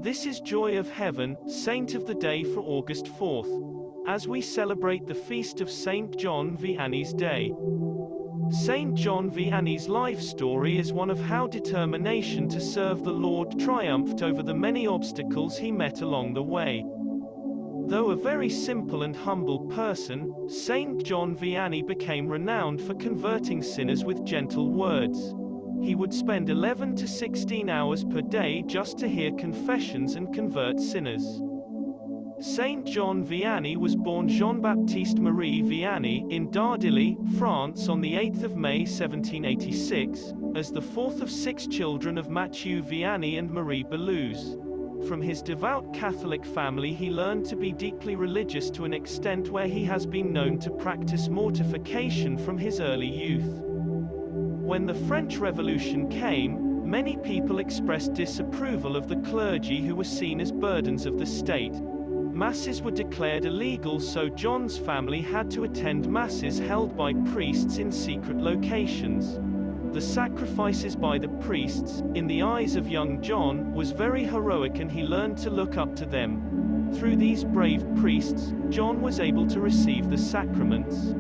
This is Joy of Heaven, Saint of the Day for August 4th, as we celebrate the feast of Saint John Vianney's Day. Saint John Vianney's life story is one of how determination to serve the Lord triumphed over the many obstacles he met along the way. Though a very simple and humble person, Saint John Vianney became renowned for converting sinners with gentle words. He would spend 11 to 16 hours per day just to hear confessions and convert sinners. Saint John Vianney was born Jean-Baptiste-Marie Vianney in Dardilly, France on the 8th of May 1786, as the fourth of 6 children of Matthieu Vianney and Marie Beluze. From his devout Catholic family he learned to be deeply religious to an extent where he has been known to practice mortification from his early youth. When the French Revolution came, many people expressed disapproval of the clergy who were seen as burdens of the state. Masses were declared illegal, so John's family had to attend masses held by priests in secret locations. The sacrifices by the priests, in the eyes of young John, was very heroic and he learned to look up to them. Through these brave priests, John was able to receive the sacraments.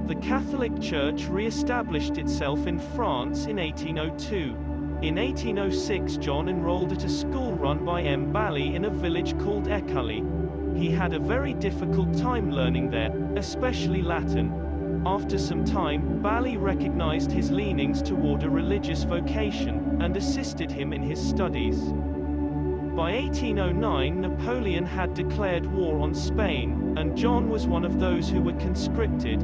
The Catholic Church re-established itself in France in 1802. In 1806 John enrolled at a school run by Bally in a village called Écully. He had a very difficult time learning there, especially Latin. After some time, Bally recognized his leanings toward a religious vocation, and assisted him in his studies. By 1809 Napoleon had declared war on Spain, and John was one of those who were conscripted.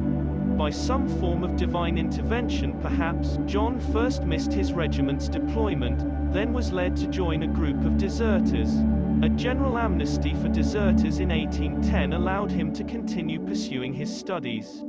By some form of divine intervention perhaps, John first missed his regiment's deployment, then was led to join a group of deserters. A general amnesty for deserters in 1810 allowed him to continue pursuing his studies.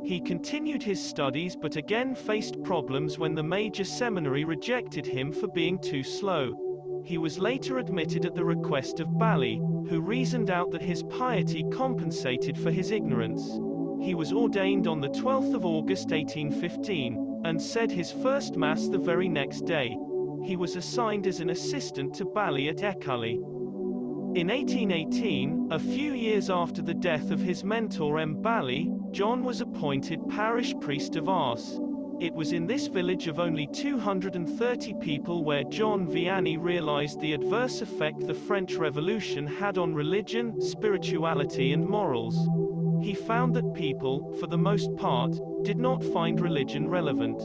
He continued his studies but again faced problems when the major seminary rejected him for being too slow. He was later admitted at the request of Bally, who reasoned out that his piety compensated for his ignorance. He was ordained on the 12th of August 1815, and said his first Mass the very next day. He was assigned as an assistant to Bally at Écully. In 1818, a few years after the death of his mentor Bally, John was appointed parish priest of Ars. It was in this village of only 230 people where John Vianney realized the adverse effect the French Revolution had on religion, spirituality and morals. He found that people, for the most part, did not find religion relevant.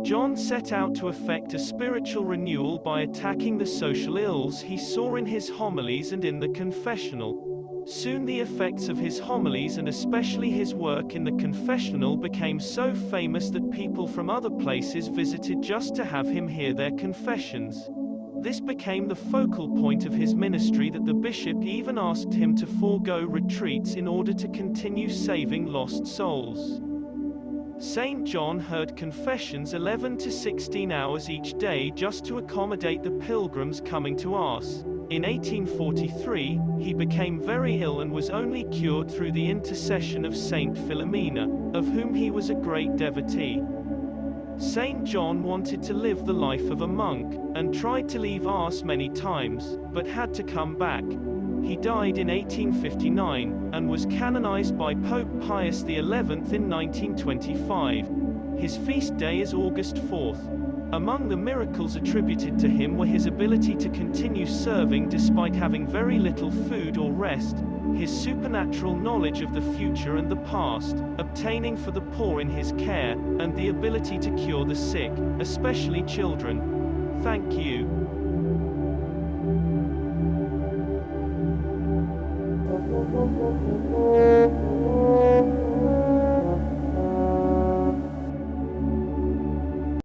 John set out to effect a spiritual renewal by attacking the social ills he saw in his homilies and in the confessional. Soon the effects of his homilies and especially his work in the confessional became so famous that people from other places visited just to have him hear their confessions. This became the focal point of his ministry that the bishop even asked him to forego retreats in order to continue saving lost souls. Saint John heard confessions 11 to 16 hours each day just to accommodate the pilgrims coming to Ars. In 1843, he became very ill and was only cured through the intercession of Saint Philomena, of whom he was a great devotee. Saint John wanted to live the life of a monk, and tried to leave Ars many times, but had to come back. He died in 1859, and was canonized by Pope Pius XI in 1925. His feast day is August 4th. Among the miracles attributed to him were his ability to continue serving despite having very little food or rest, his supernatural knowledge of the future and the past, obtaining for the poor in his care, and the ability to cure the sick, especially children. Thank you. Thank you.